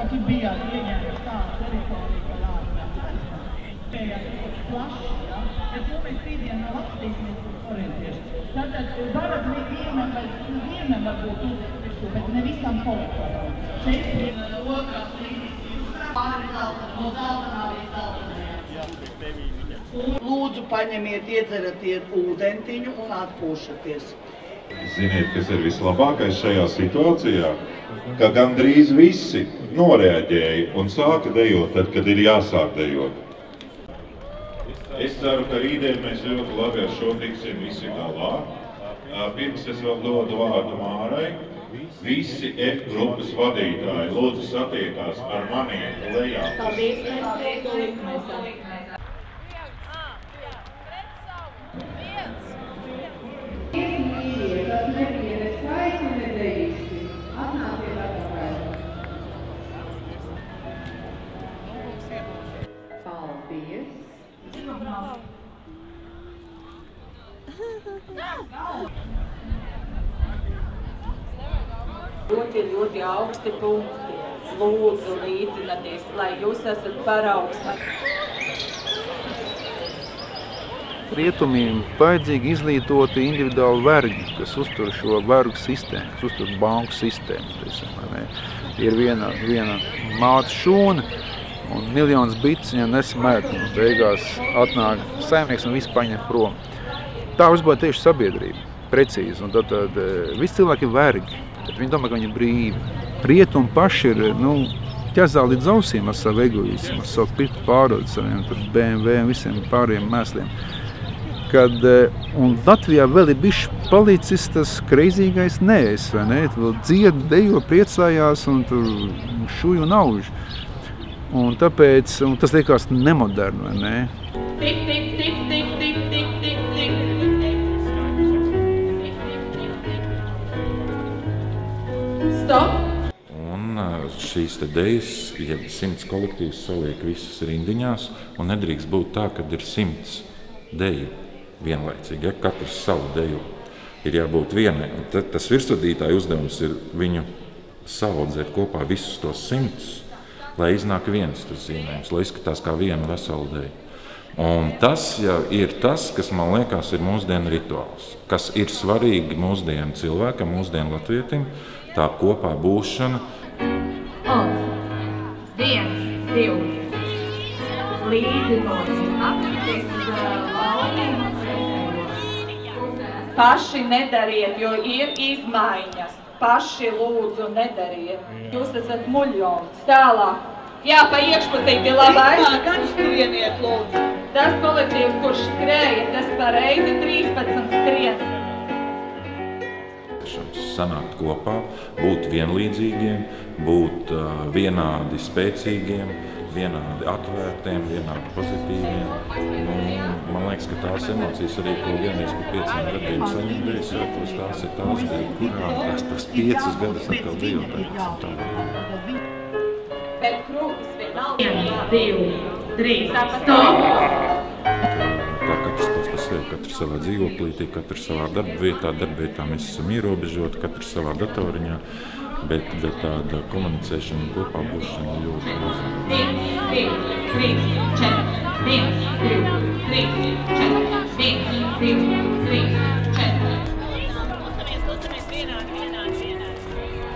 cik bijāt ieņēmuši tādu teritoriju, ka Lāsā pējāt plaši, ja? Bet to mēs rītdien nav apstīsimies orientieši. Tātad varat vienam varbūt uzvisu, bet ne visam kolektoram. Šeit ir otrās līdzes, pāri zelta, no zeltanā līdz zeltanē. Lūdzu, paņemiet, iedzeraties ūdentiņu un atpūšaties. Ziniet, kas ir vislabākais šajā situācijā? Ka gandrīz visi noreaģēja un sāka dejot tad, kad ir jāsāk dejot. Es ceru, ka rītdien mēs ļoti labi ar šo tiksim visi galā. Pirms es vēl dodu vārdu Mārai. Visi F grupas vadītāji lūdzu satiekās ar maniem lejā. Paldies, mēs ļoti augsti punkti. Lūdzu, līdzināties, lai jūs esat paraugs. Rietumiem vajadzīgi izglītoti individuāli vergi, kas uztur šo vergu sistēmu, kas uztur banku sistēmu. Ir viena mātes šūna un miljonus bites viņam nesmēt, un beigās atnāk saimnieks un viss paņem prom. Tā uzbūvē tieši sabiedrība, precīzi, un tad visi cilvēki ir vergi, bet viņi domā, ka viņi ir brīvi. Rietumi paši ir, ķezā līdz ausīm ar savu egoismu, ar savu pirktu pārodu, saviem BMW un visiem pārējiem mēsliem. Un Latvijā vēl ir bišķi palicis tas kreizīgais nees, vai ne? Vēl dzied, dejo, priecājās un tur šuj un auž. Un tāpēc tas liekas nemoderni, vai ne? Tik, tik, tik, tik, tik, tik, tik, tik. Stop! Un šīs te dejas, ja 100 kolektīvs saliek visas rindiņās, un nedrīkst būt tā, kad ir 100 deju vienlaicīgi, ja katrs savu deju ir jābūt vienai. Un tad tas virsvadītāja uzdevums ir viņu saaudzēt kopā visus tos 100, lai iznāk viens tas zīmējums, lai izskatās kā viena vesela deja. Un tas jau ir tas, kas man liekas ir mūsdienu rituāls, kas ir svarīgi mūsdienu cilvēkam, mūsdienu latvietim, tā kopā būšana. 1, 2, līdzi apskaties uz laulību. Paši nedariet, jo ir izmaiņas. Paši lūdzu nedariet. Jūs esat muļjons. Tālāk. Jā, pa iekšpusīti labais. Gan skrieniet, lūdzu. Tas kolektīvs, kurš skrēja, tas pareizi 13 skrien. Sanākt kopā, būt vienlīdzīgiem, būt vienādi spēcīgiem, vienādi atvērtiem, vienādi pozitīviem. Man liekas, ka tās emocijas arī, ko vienreiz pa 5 gadiem saņem dejas svētkos, tās ir tās dejas, kurām tās 5 gadus atkal dzīvotājās. Bet krūtis vienalga. 1, 2, 3, stop! Tā katrs pats par sevi, katrs savā dzīvoklītī, katrs savā darbvietā mēs esam ierobežoti, katrs savā datoriņā. Bet tāda komunicēšana un kopā būšana ļoti maza. 1, 2, 3, 4, 1, 2, 3, 4, 1, 2, 3, 4.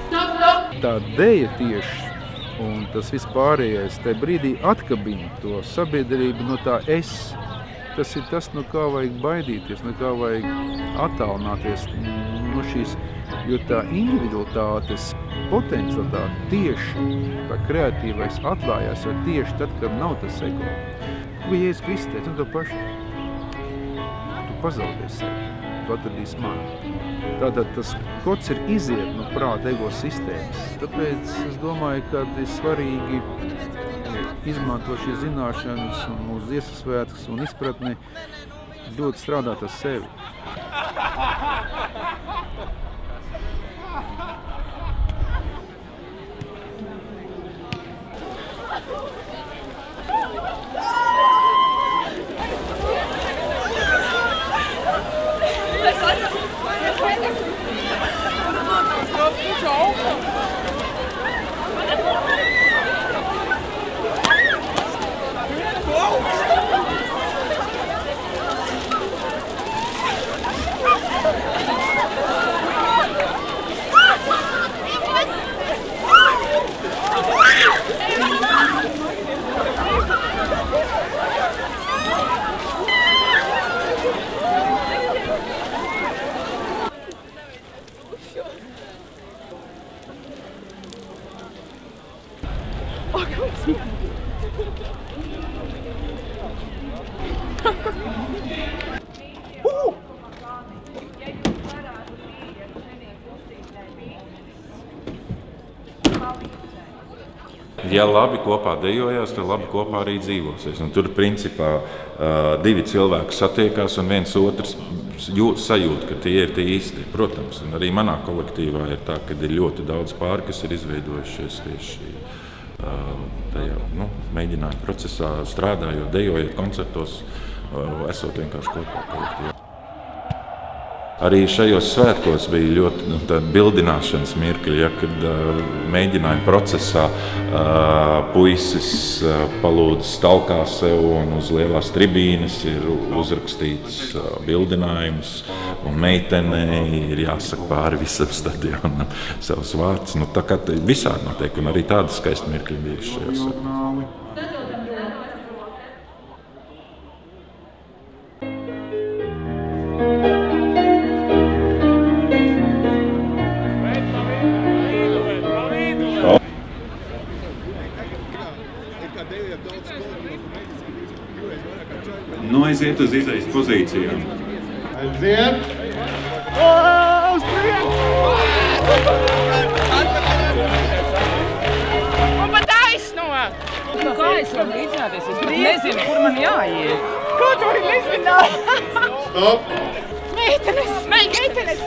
Stop, stop! Tā deja tieši un tas vispārējais tajā brīdī atkabina to sabiedrību no tā es. Tas ir tas, no kā vajag baidīties, no kā vajag attālināties no šīs. Jo tā individualitātes potencialitāte tieši tā kreatīvais atklājās jau tieši tad, kad nav tas ego. Tu Jēzus Kristus teica, un to pašu. Tu pazaudēsi sevi, tu atradīsi mani. Tātad tas kods ir iziet no prāta ego sistēmas. Tāpēc es domāju, ka ir svarīgi izmantot šīs zināšanas un mūsu Dievs svētkus un izpratni ļoti strādāt ar sevi. Ja labi kopā dejojās, tad labi kopā arī dzīvosies. Un tur principā divi cilvēki satiekās un viens otrs sajūt, ka tie ir tie īsti. Protams, un arī manā kolektīvā ir tā, ka ir ļoti daudz pāri, kas ir izveidojušies tieši tajā mēģinājuma procesā, strādājot, dejojot koncertos, esot vienkārši kopā kolektīvā. Arī šajos svētkos bija ļoti tāda bildināšanas mirkļi, kad mēģinājuma procesā puisis palūdz stalkā sev un uz lielās tribīnes ir uzrakstīts bildinājums, un meitenei ir jāsaka pāri visam stadionam savs vārds. Tā kā visādi notiek, un arī tādas skaisti mirkļi bijuši šajos svētkos. Aiziet uz izejas pozīcijām. Aiziet! Uz priekšu! Un pat taisno! Kā es varu līdzināties? Es pat nezinu, kur man jāiet. Ko tu vari nezināt? Stop! Meitenes! Meitenes!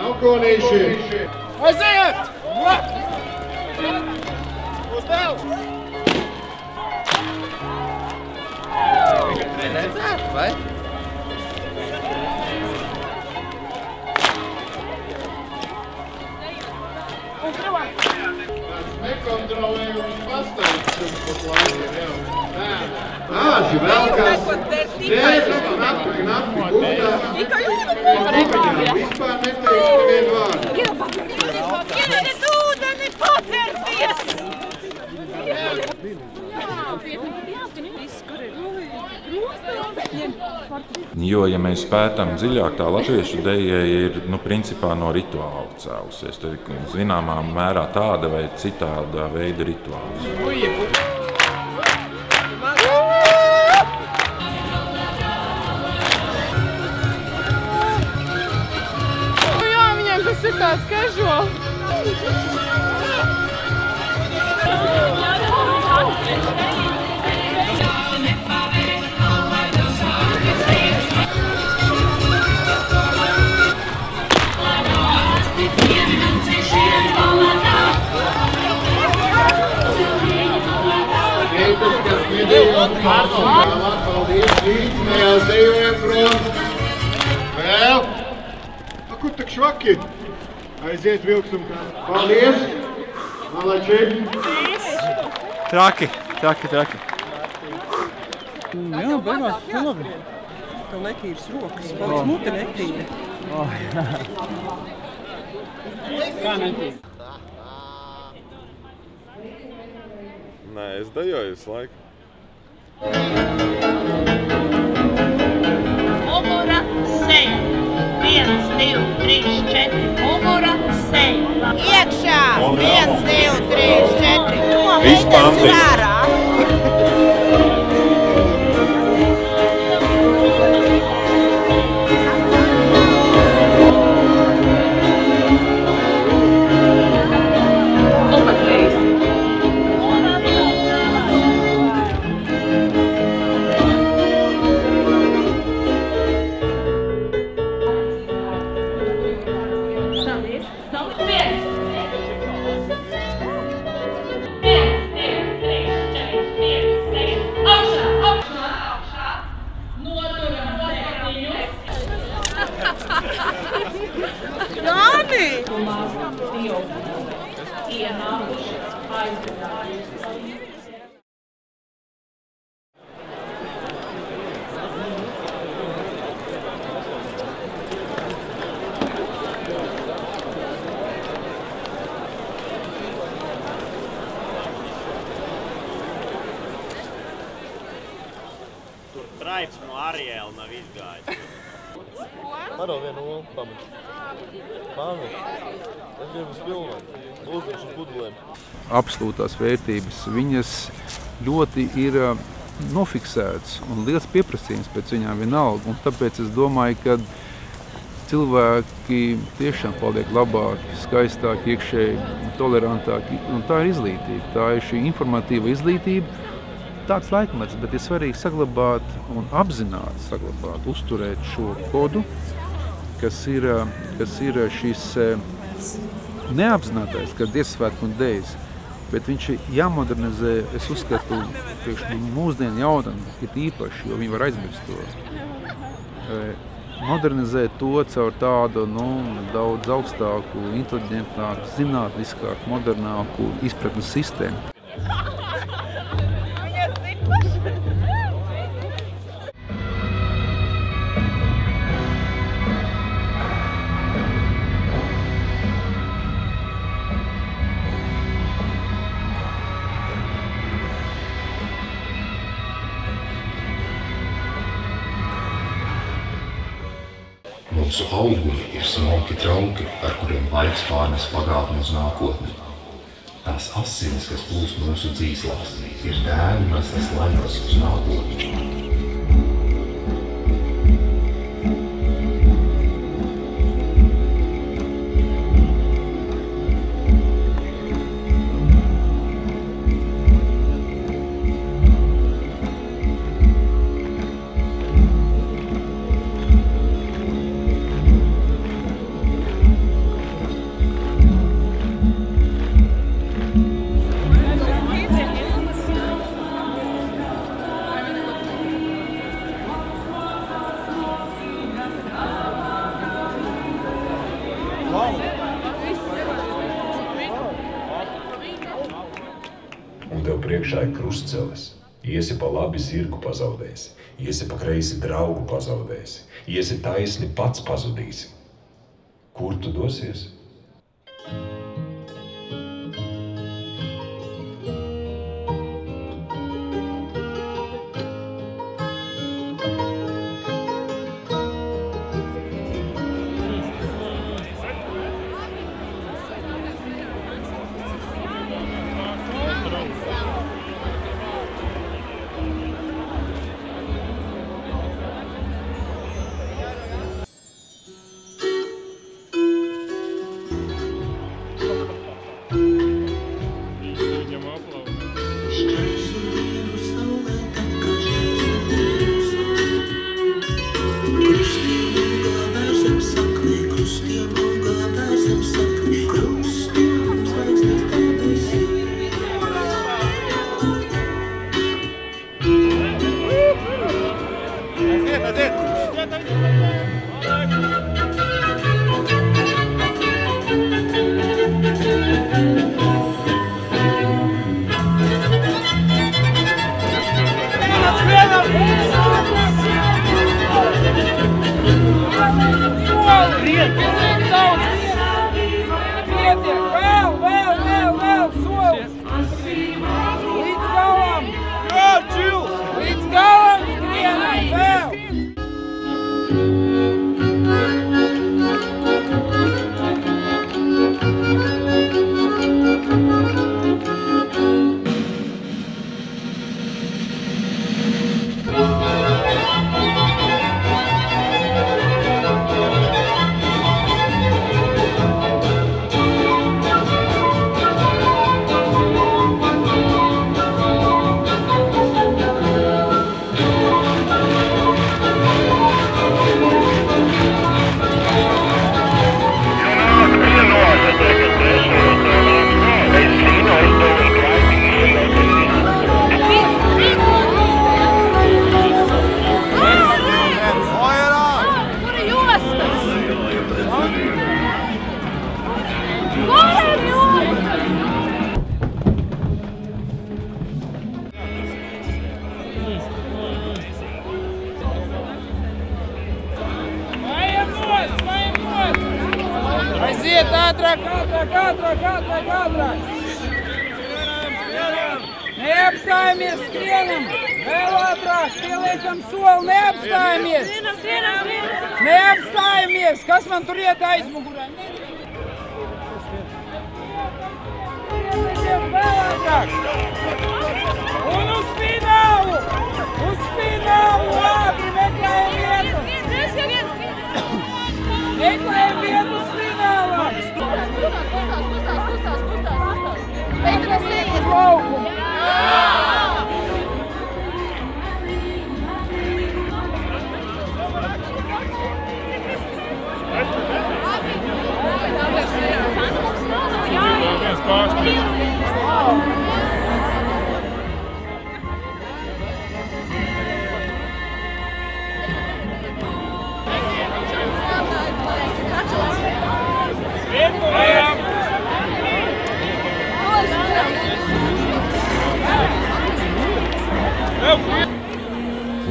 Alkonīši! Aiziet! Uz tev! Redzēt, vai? Nekontrolējums pastāvs pat laikam, jā. Āži vēl kas. Dēļas, knapi, guldā. Tikai vispār neteikšu nevienu vārdu. Ienes ūdeni, padzerties! Jo, ja mēs pētām dziļāk, tā latviešu deja ir principā no rituāla cēlusies. Tā ir zināmā mērā tāda vai citāda veida rituāls. Jā, viņiem tas ir tāds casual. Paldies, līdzinājās dejojam prom. Vēl. Kur tak švaki? Aiziet vilksum kā. Paldies. Malači. Traki. Jā, beigās labi. Tev netīras rokas, paliks mute netīra. Kā netīra? Nē, es dejoju visu laiku. Umura seja. 1, 2, 3, 4. Umura seja. Iekšā. 1, 2, 3, 4. No meitenes ir ārā. raips no Ariela nav izgājis. Maro vienu olu pamet. Māmi, es gribu spilnāt. Uzliekšu pudelēm. Absolūtās vērtības, viņas ļoti ir nofiksētas un liels pieprasījums pēc viņām vienalga. Un tāpēc es domāju, ka cilvēki tiešām paliek labāki, skaistāki, iekšēji, tolerantāki. Un tā ir izglītība, tā ir šī informatīva izglītība. Tāds laikmets, bet ir svarīgi saglabāt un apzināti saglabāt, uzturēt šo kodu, kas ir šis neapzinātais, kad Dievsvētku un dejas, bet viņš ir jāmodernizē, es uzskatu, priekš mūsdienu jaunatni, ir īpaši, jo viņi var aizmirst to. Modernizēt to caur tādu, daudz augstāku, inteliģentāku, zinātniskāku, modernāku izpratnes sistēmu. Mūsu augļi ir smalki trauki, ar kuriem laiks pārnes pagātni uz nākotni. Tās asinis, kas plūst mūsu dzīslās, ir dēļu nestas laimes uz nākotni. Un tev priekšā ir krustcelis. Iesi pa labi zirgu pazaudēsi, iesi pa kreisi draugu pazaudēsi, iesi taisni pats pazudīsi. Kur tu dosies? Aiziet ātrāk, ātrāk, ātrāk, ātrāk, ātrāk! Neapstājamies, skrienam! Vēl ātrāk, pieliekam soli, neapstājamies! Neapstājamies! Kas man tur iet aizmugurā? Vēl ātrāk! Un uz finālu! Uz finālu! Ātri meklējam vietu! Meklējam vietu uz finālā! Kustās! Meitenes ejiet laukumu!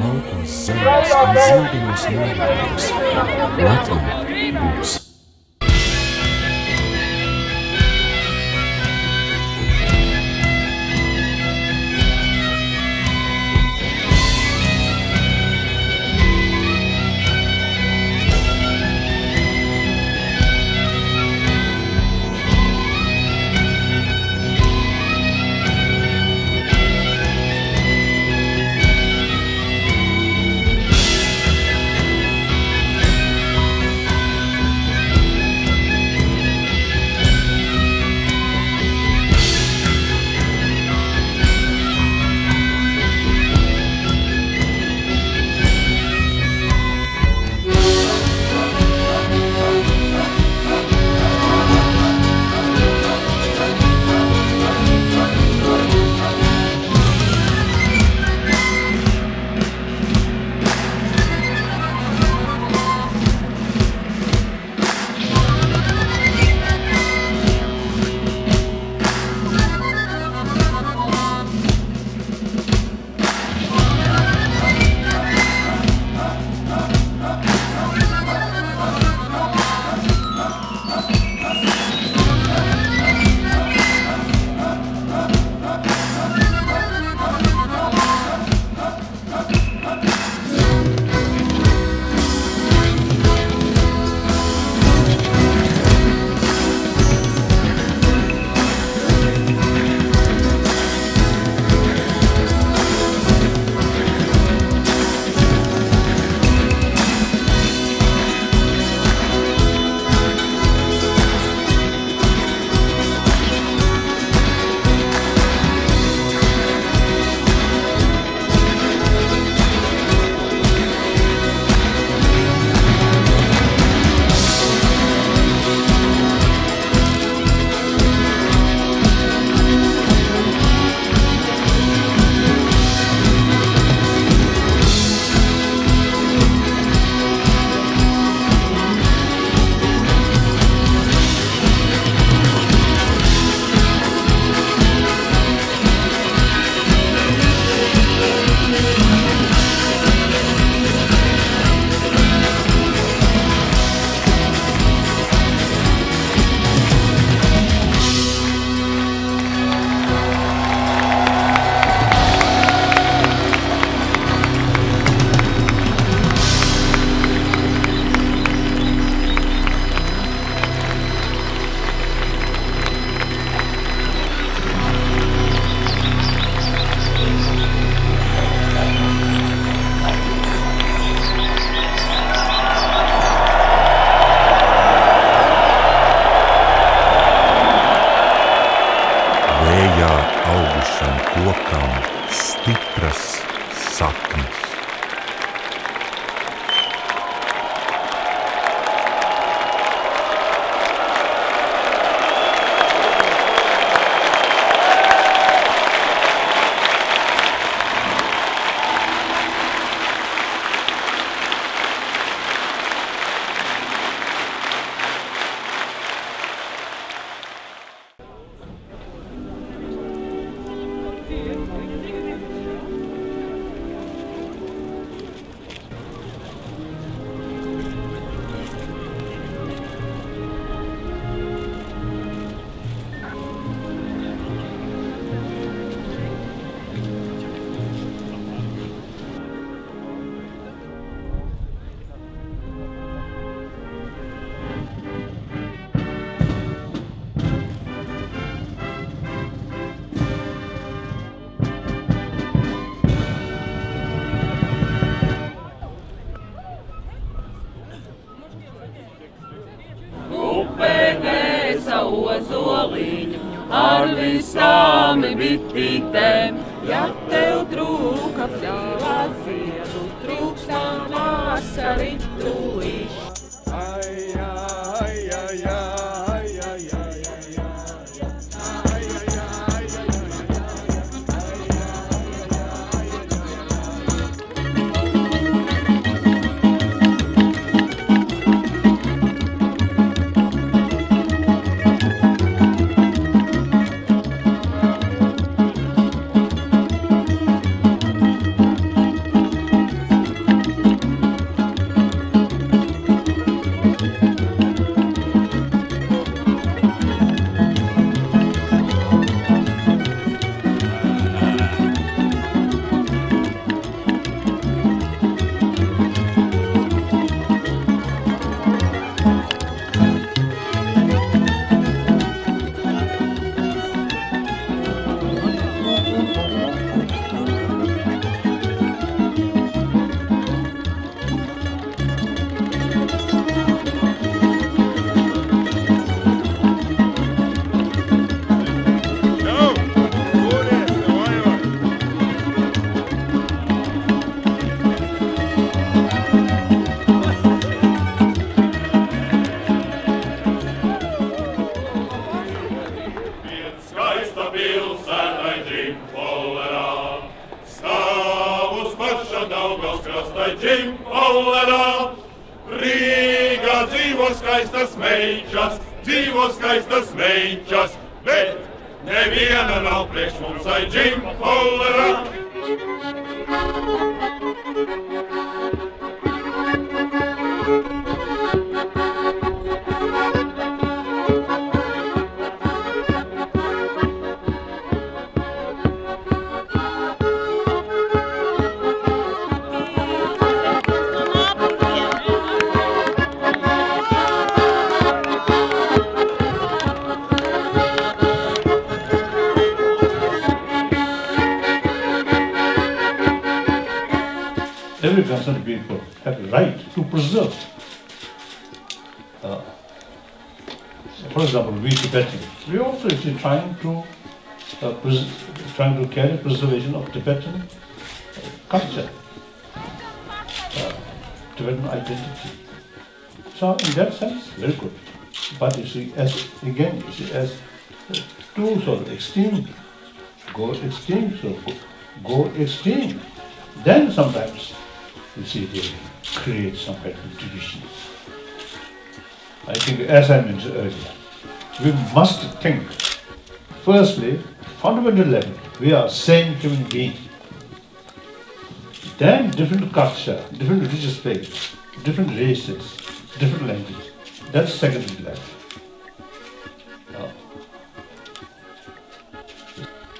Laukos zemes, zildiņos nākos. Latvija būs. ozoliņu ar visām bitītēm. Ja tev trūka pļāvā ziedu, trūks tā vasari tūlīši. Rīgā dzīvo skaistas meņķas, bet neviena nav priekš mums ai džimpolerā. Every concerned people have the right to preserve. For example, we Tibetans, we also is trying to carry preservation of Tibetan culture, Tibetan identity. So in that sense, very good. But you see, as tools of extinct, go extinct, then sometimes you see they create some kind of divisions. I think, as I mentioned earlier, we must think, firstly, fundamental level, we are same human being. Then different culture, different religious faith, different races, different language. That's secondary level.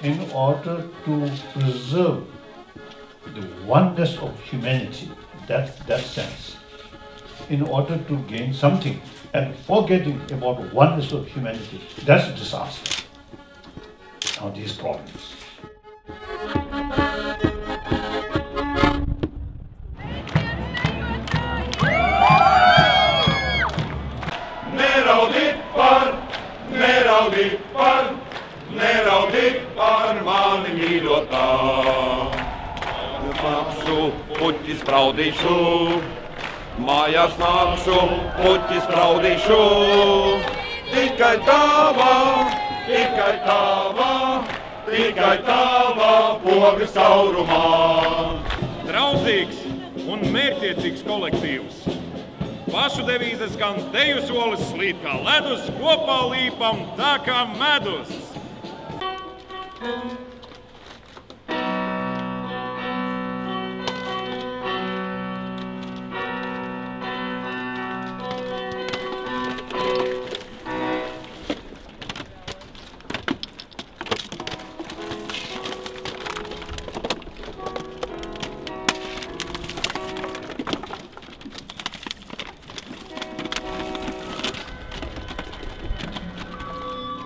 In order to preserve the oneness of humanity, that sense, in order to gain something and forgetting about oneness of humanity, that's a disaster. Now these problems. Neraudi par mani mīļotā. Nākšu, puķis spraudīšu, mājās nākšu, puķis spraudīšu. Tikai tava pogas caurumā. Draudzīgs un mērķtiecīgs kolektīvs. Pašu devīze skan teju solis slīd kā ledus, kopā līpam tā kā medus.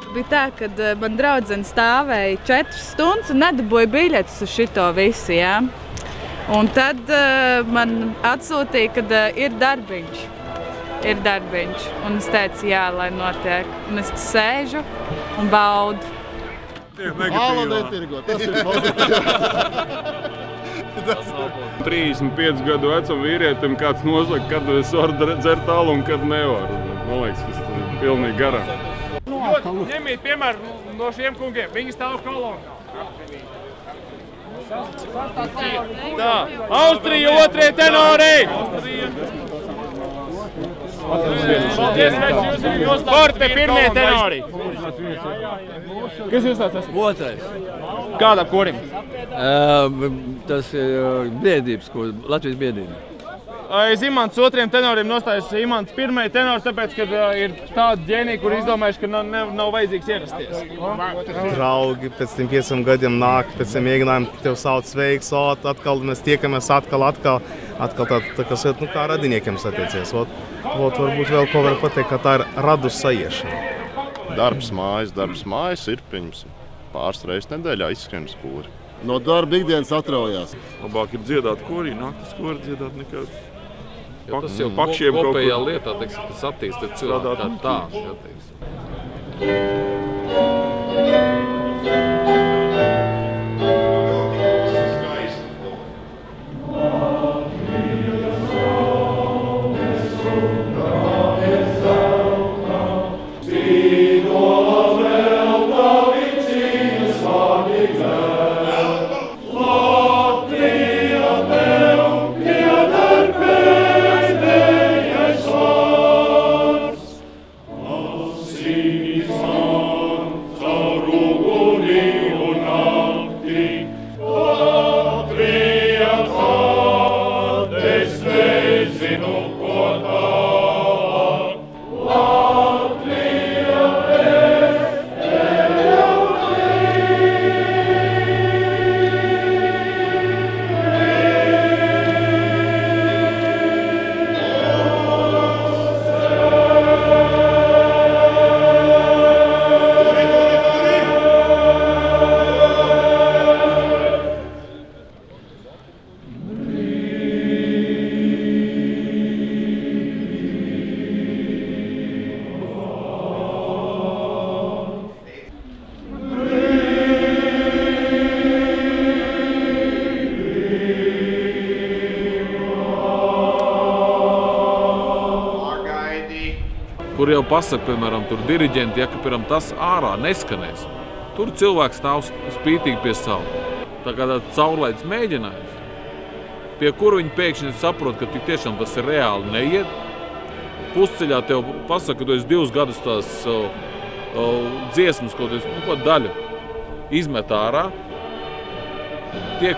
Bija tā, kad man draudzene stāvēja 4 stundas un nedabūja biļetes uz šito visu, jā. Un tad man atsūtīja, kad ir darbiņš. ir darbiņš. Un es teicu, jā, lai notiek. Un es sēžu un baudu. Tas ir pozitīvi. 35 gadu vecam vīrietim kāds nosaka, kad es varu dzert alu un kad nevaru. Man liekas, tas ir pilnīgi garām. Ņemiet piemēru no šiem kungiem. Viņi stāv kolonā. Tā, Austrija, otrie tenori! Korte, pirmie tenori! Kas jūs tāds esat? Otrais. Kādam korim? Tas ir biedrības, Latvijas biedrība. Imants otriem tenoriem nostājas Imants pirmai tenori, tāpēc, ka ir tādi ģēniji, kuri izdomājuši, ka nav vajadzīgs ierasties. Draugi pēc tiem 5 gadiem nāk, pēc tiem mēģinājumiem tev sauc sveiks, atkal mēs tiekamies, atkal tā kā radiniekiem satiecies. Varbūt vēl ko var pateikt, ka tā ir radus sajiešana. Darbs mājas ir, pieņemsim, pāris reizes nedēļā izskrien uz kūri. No darba ikdienas atraujās. Labāk ir dziedāt korī, naktas kori dziedāt nekā tas jau kopējā lietā, teiksim, tas attīst ir cilvēku tā, teiksim. Kur jau pasaka, piemēram, tur diriģenti, ja ka piemēram tas ārā neskanēs. Tur cilvēks stāv spītīgi pie savu. Tā kā tāds caurlaids mēģinājums, pie kura viņi pēkšņi saprot, ka tik tiešām tas ir reāli neiet. Pusceļā tev pasaka, ka tu esi 2 gadus tās dziesmas, ko daļu izmet ārā. Tiek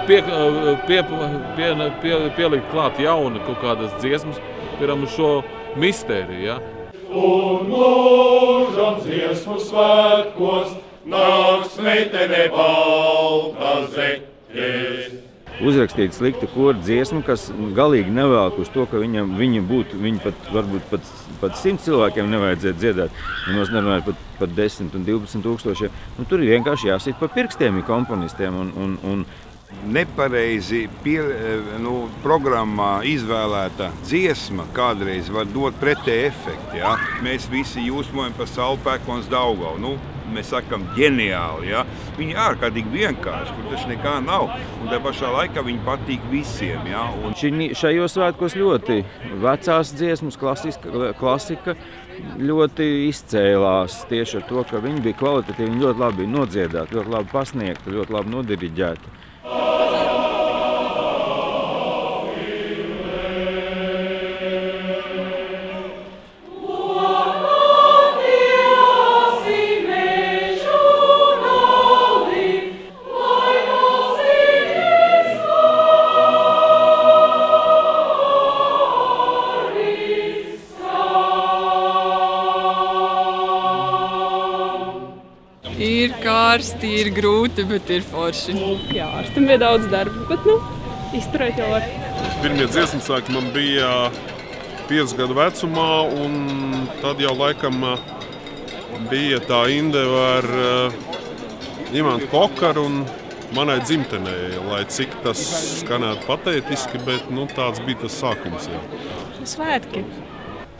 pielikt klāt jauna kaut kādas dziesmas, piemēram, šo mistēriju, ja? Un mūžam dziesmu svētkos nāks meitene balta zeķes. Uzrakstīt sliktu koru dziesmu, kas galīgi nevēlk uz to, ka viņi varbūt pat 100 cilvēkiem nevajadzētu dziedāt. Mēs nerunājam pat 10 un 12 tūkstošiem. Tur ir vienkārši jāsit pa pirkstiem komponistiem un nepareizi programmā izvēlēta dziesma kādreiz var dot pretēju efektu. Ja? Mēs visi jūsmojam par Saulpēkons Daugavu. Mēs sakam ģeniāli. Ja? Viņi ārkārtīgi vienkārši, kur taču nekā nav. Un tā pašā laikā viņi patīk visiem. Ja? Šajos svētkos ļoti vecās dziesmas, klasika ļoti izcēlās tieši ar to, ka viņi bija kvalitatīvi, viņi ļoti labi nodziedāti, ļoti labi pasniegti, ļoti labi nodiriģēti. Ir karsti, ir grūti, bet ir forši. Jā, ārstam bija daudz darba, bet izturēt jau var. Pirmie dziesmu sāki man bija 5 gadu vecumā, un tad jau laikam bija tā indeva ar Imantu Kokaru un manai dzimtenei, lai cik tas skanētu patētiski, bet tāds bija tas sākums. Jā. Svētki.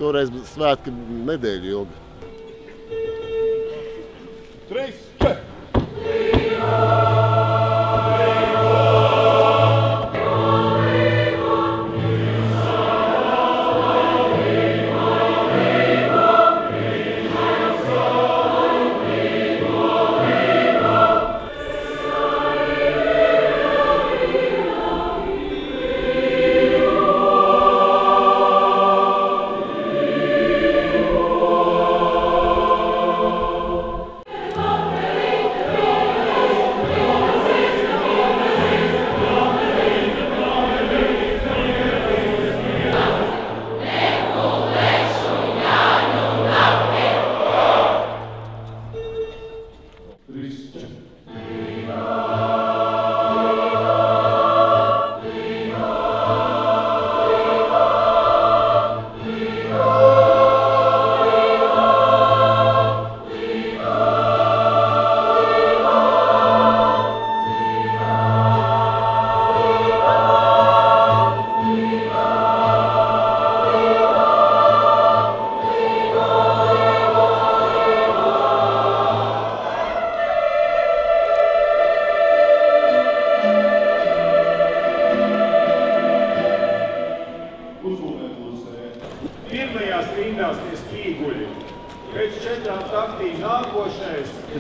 Toreiz svētki nedēļu ilgi. 3, 4.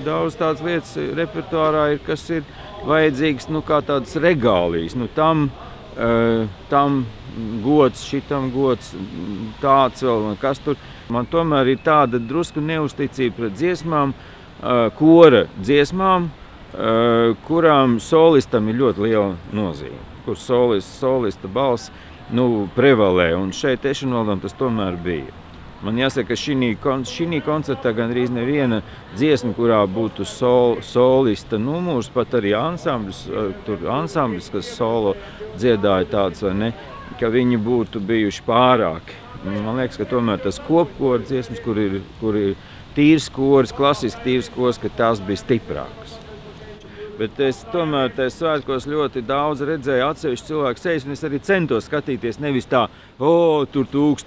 Daudz tādas lietas repertuārā ir, kas ir vajadzīgs, kā tādas regālijas. Tam gods, šitam gods, tāds vēl, kas tur. Man tomēr ir tāda drusku neusticība pret dziesmām, kora dziesmām, kurām solistam ir ļoti liela nozīme. Kur solista balss, prevalē, un šeit Ešenvaldam tas tomēr bija. Man jāsaka, ka šī koncertā gandrīz neviena dziesma, kurā būtu solista numurs, pat arī ansamblis, kas solo dziedāja tāds vai ne, ka viņi būtu bijuši pārāki. Man liekas, ka tomēr tas kopkora dziesmas, kur ir tīrs koris, klasiski tīrs koris, ka tās bija stiprākas. Bet es tomēr tajā svētkos ļoti daudz redzēju atsevišķu cilvēku sejas, un es arī centos skatīties nevis tā, tur 1000,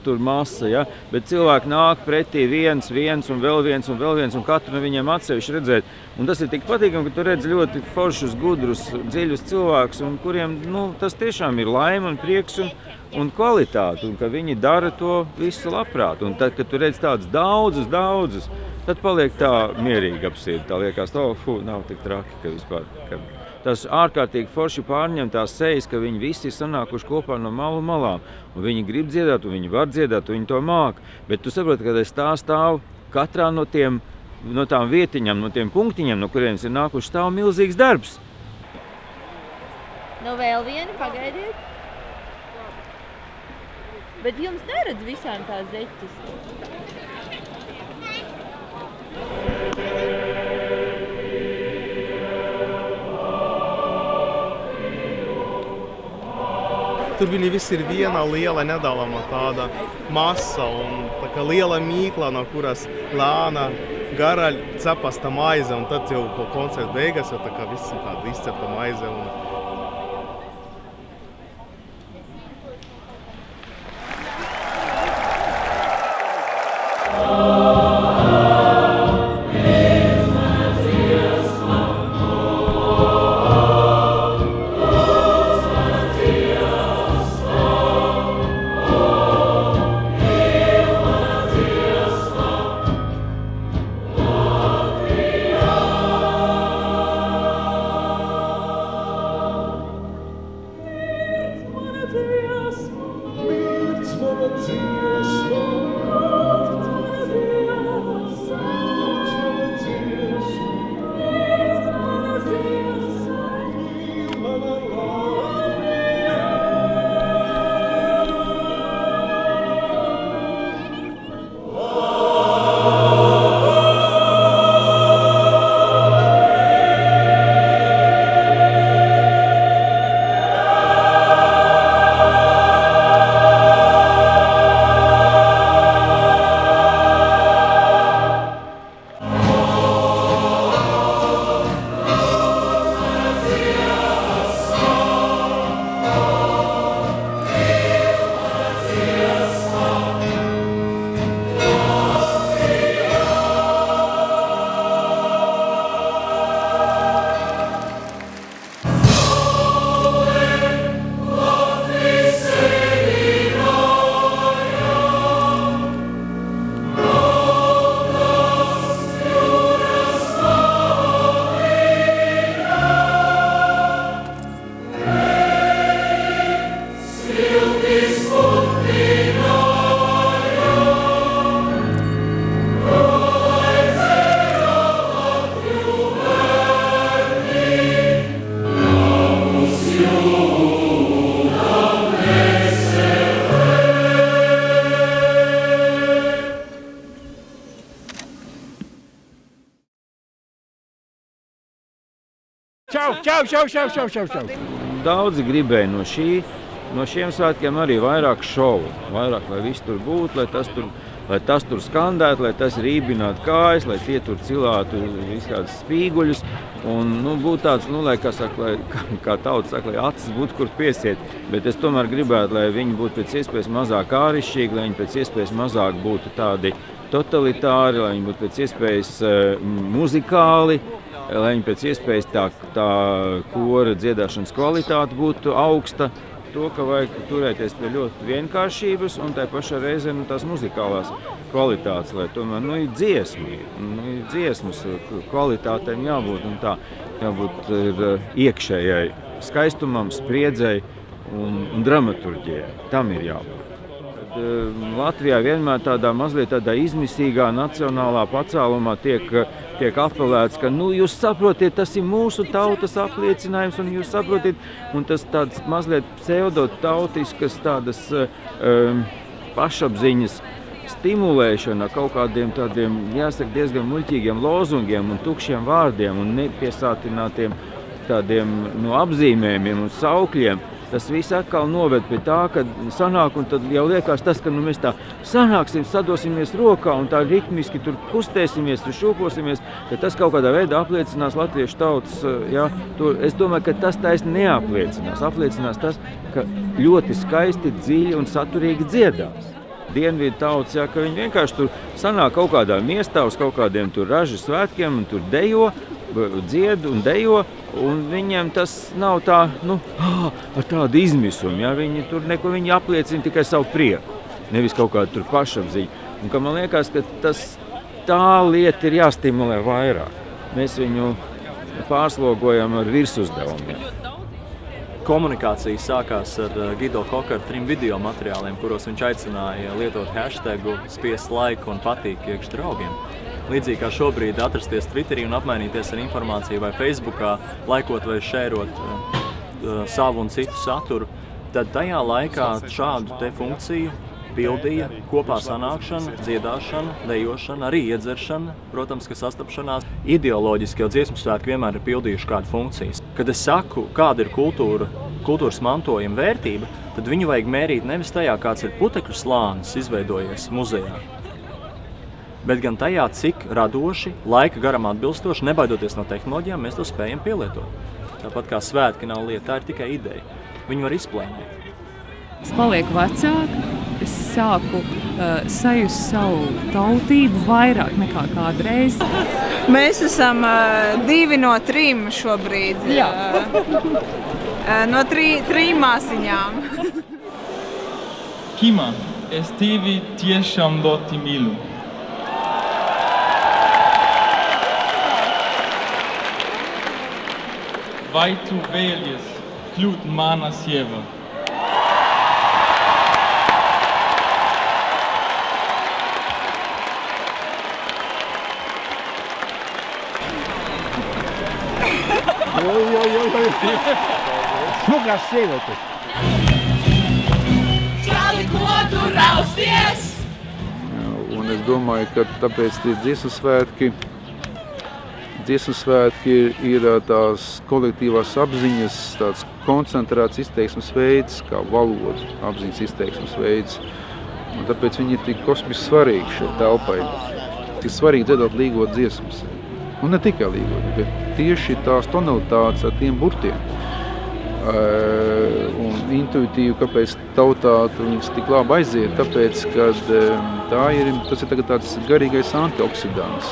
tur masa, ja? Bet cilvēki nāk pretī viens un vēl viens, un katru no viņiem atsevišķi redzēt. Un tas ir tik patīkami, ka tu redzi ļoti foršus, gudrus, dziļus cilvēkus, un kuriem tas tiešām ir laime un prieks un kvalitāte, un ka viņi dara to visu labprāt. Un tad, kad tu redzi tādus daudzus, tad paliek tā mierīgi apsirdi. Tā liekas, nav tik traki, ka vispār. Tas ārkārtīgi forši pārņem tās sejas, ka viņi visi ir sanākuši kopā no malām. Un viņi grib dziedāt, un viņi var dziedāt, un viņi to māk. Bet tu saproti, ka es stāvu katrā no tām vietiņām, no tiem punktiņiem, no kuriem ir nākuši stāv milzīgs darbs. Vēl viena, pagaidiet. Bet jums neredz visām tās zeķis? Tur viņi visi ir viena liela nedalāma tāda masa un tā kā liela mīkla, no kuras lāna gara cepasta maize, un tad jau po koncerta beigas jau tā kā viss ir tāda izcepta maize. Čau! Daudzi gribēja no šiem svētkiem arī vairāk šovu, vairāk, lai viss tur būtu, lai tas tur skandētu, lai tas rībinātu kājas, lai tie tur cilātu viskādus spīguļus. Un būtu tāds, lai, kā tauta saka, lai acis būtu, kur piesiet. Bet es tomēr gribētu, lai viņi būtu pēc iespējas mazāk ārišķīgi, lai viņi pēc iespējas mazāk būtu tādi totalitāri, lai viņi būtu pēc iespējas muzikāli, lai viņi pēc iespējas tā kora dziedāšanas kvalitāte būtu augsta. To, ka vajag turēties pie ļoti vienkāršības un tā pašā reizē tās muzikālās kvalitātes, lai tomēr ir dziesmas kvalitātēm jābūt un tā jābūt iekšējai skaistumam, spriedzei un dramaturģijai. Tam ir jābūt. Latvijā vienmēr mazliet tādā izmisīgā nacionālā pacēlumā tiek apelēts, ka jūs saprotiet, tas ir mūsu tautas apliecinājums, un jūs saprotiet, un tas tāds mazliet pseudotautiskas tādas pašapziņas stimulēšana kaut kādiem tādiem, jāsaka, diezgan muļķīgiem lozungiem un tukšiem vārdiem un nepiesātinātiem tādiem apzīmējumiem un saukļiem. Tas viss atkal noved pie tā, ka sanāk, un tad jau liekas tas, ka mēs tā sanāksim, sadosimies rokā un tā ritmiski tur kustēsimies, tur šūposimies, ka tas kaut kādā veidā apliecinās latviešu tautas, es domāju, ka tas taisni neapliecinās. Apliecinās tas, ka ļoti skaisti, dziļi un saturīgi dziedās. Dienvidu tautas, ka viņi vienkārši tur sanāk kaut kādā miestā uz kaut kādiem tur ražu svētkiem un tur dejo, dzied un dejo, un viņiem tas nav tā, ar tādu izmisumu, viņi tur viņi apliecina tikai savu prieku, nevis kaut kādu tur pašapziņu. Un ka man liekas, ka tā lieta ir jāstimulē vairāk. Mēs viņu pārslogojam ar virsuzdevumiem. Komunikācija sākās ar Gido Kokaru 3 video materiāliem, kuros viņš aicināja lietot hashtagu spiest laiku un patīk iekš draugiem. Līdzīgi kā šobrīd atrasties Twitterī un apmainīties ar informāciju vai Facebookā, laikot vai šērot savu un citu saturu, tad tajā laikā šādu te funkciju pildīja kopā sanākšana, dziedāšana, dejošana, arī iedzeršana, protams, ka sastapšanās. Ideoloģiski jau dziesmu svētki vienmēr ir pildījuši kādu funkcijas. Kad es saku, kāda ir kultūras mantojuma vērtība, tad viņu vajag mērīt nevis tajā, kāds ir putekļu slānis izveidojies muzejā, bet gan tajā, cik radoši, laika garam atbilstoši, nebaidoties no tehnoloģijām, mēs to spējam pielietot. Tāpat kā svētki nav lieta, tā ir tikai ideja. Viņu var izplēnēt. Es palieku vecāka, es sāku sajust savu tautību vairāk nekā kādreiz. Mēs esam 2 no 3 šobrīd. Jā. No 3 māsiņām. Kima, es tevi tiešām ļoti mīlu. Vai tu vēlies kļūt mana sieva? Smukas sievietes! Čali, ko tu rausties? Un es domāju, ka tāpēc tie dziesmu svētki ir tās kolektīvās apziņas, tāds koncentrēts izteiksmes veids, kā valoda apziņas izteiksmes veids. Un tāpēc viņi ir tik kosmiski svarīgi šai telpai. Tik svarīgi dziedāt līgot dziesmas. Un ne tikai līgot, bet tieši tās tonalitātes ar tiem burtiem. Un intuitīvi, kāpēc tautā viņas tik labi aiziet, tāpēc, ka tas ir tagad tāds garīgais antioksidants,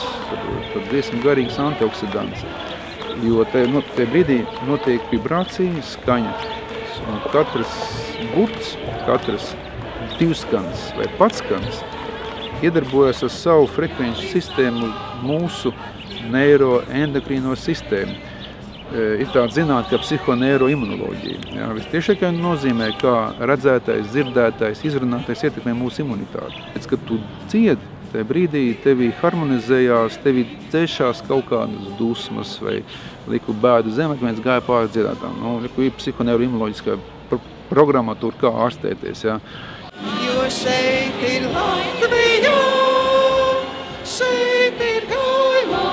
tad diezgan garīgs antioksidants, jo te brīdī notiek vibrācija, skaņa, un katrs burts, katrs divskans vai patskans iedarbojas ar savu frekvenču sistēmu mūsu neiroendokrīno sistēmu. Ir tāda zinātne, kā psihoneiroimunoloģija. Vistiešākā nozīmē, kā redzētais, dzirdētais, izrunātais ietekmē mūsu imunitāti. Pēc, kad tu dziedi, tajā brīdī tevi harmonizējās, tevi dzēšās kaut kādas dusmas vai liku bēdu zemekmēs gāja pāris dziedātām. Ir psihoneiroimunoloģiskā programmatūra, kā ārstēties. Jo šeit ir Latvija, šeit ir Kaimā.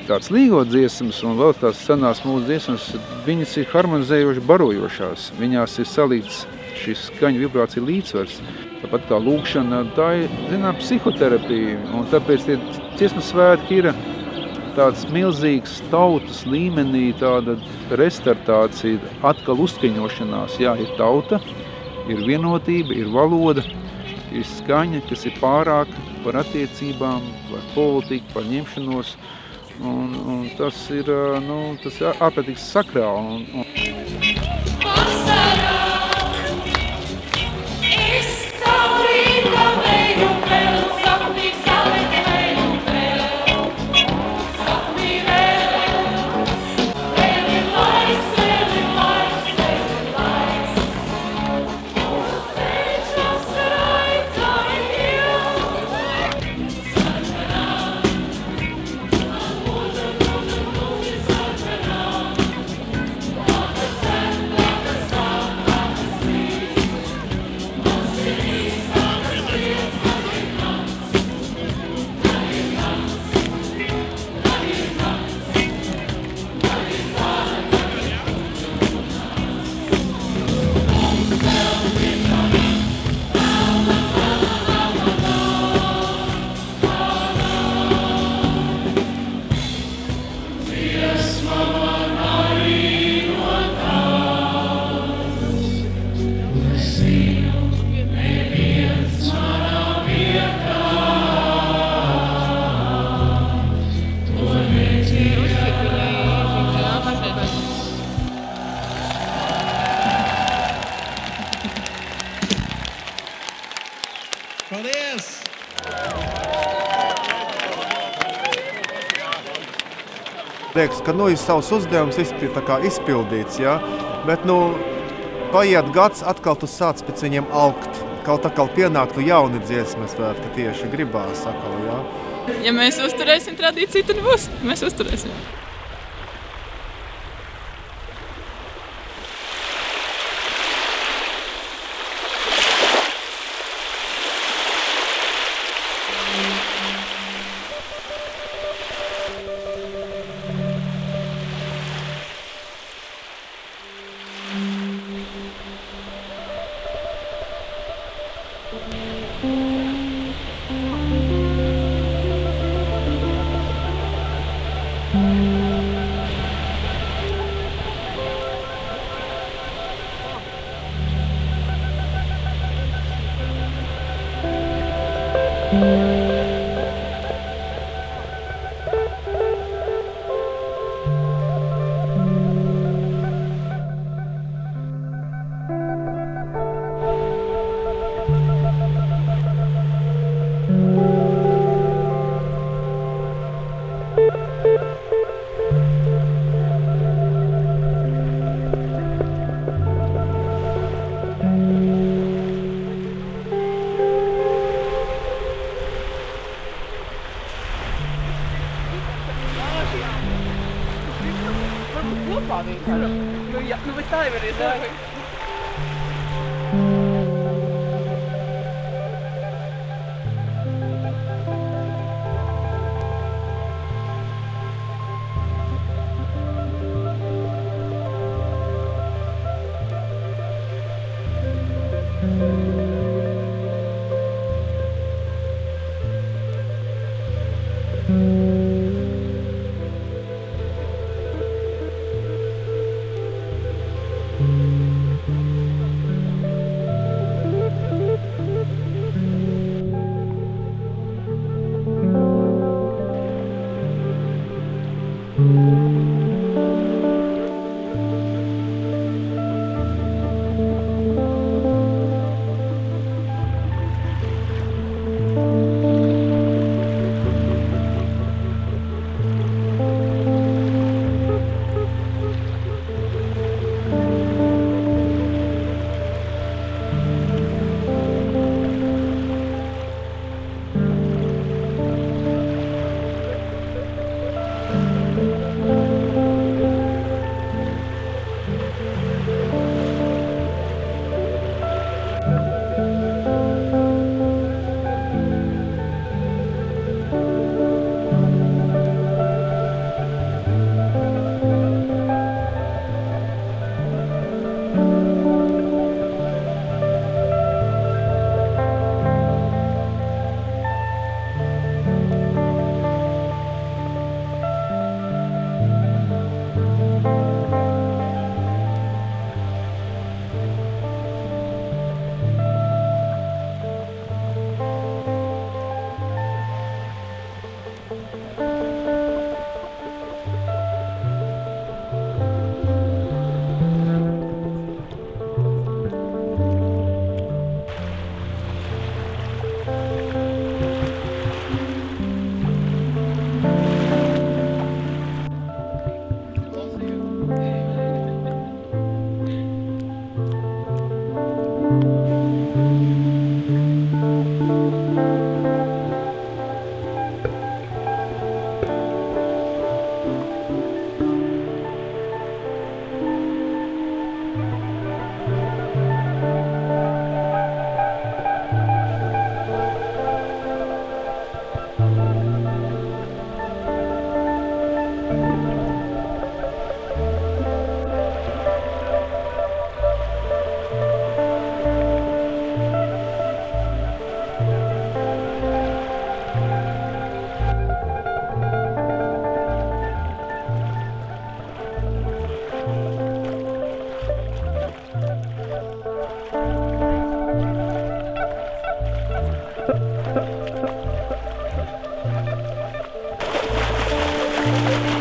tāds līgo dziesmas un vēl tās senās mūsu dziesmas, viņas ir harmonizējoši barojošās. Viņās ir salikts šis skaņu vibrācija līdzsvars. Tāpat kā lūkšana, tā ir, zinām, psihoterapija. Un tāpēc tie dziesmas svētki ir tāds milzīgs tautas līmenī, tāda restartācija, atkal uzskaņošanās. Jā, ir tauta, ir vienotība, ir valoda, ir skaņa, kas ir pārāk par attiecībām, par politiku, par ņemšanos. Un tas ir, tas ir ārkārtīgi sakrāli. Liekas, ka savus uzdevumus izpildīts, ja? Bet paiet gads, atkal tu sāc pēc viņiem augt. Kaut atkal pienāktu jauni dziesmas svētki, ka tieši gribās atkal, ja? Ja mēs uzturēsim tradīciju, tad būs. Mēs uzturēsim. Thank you.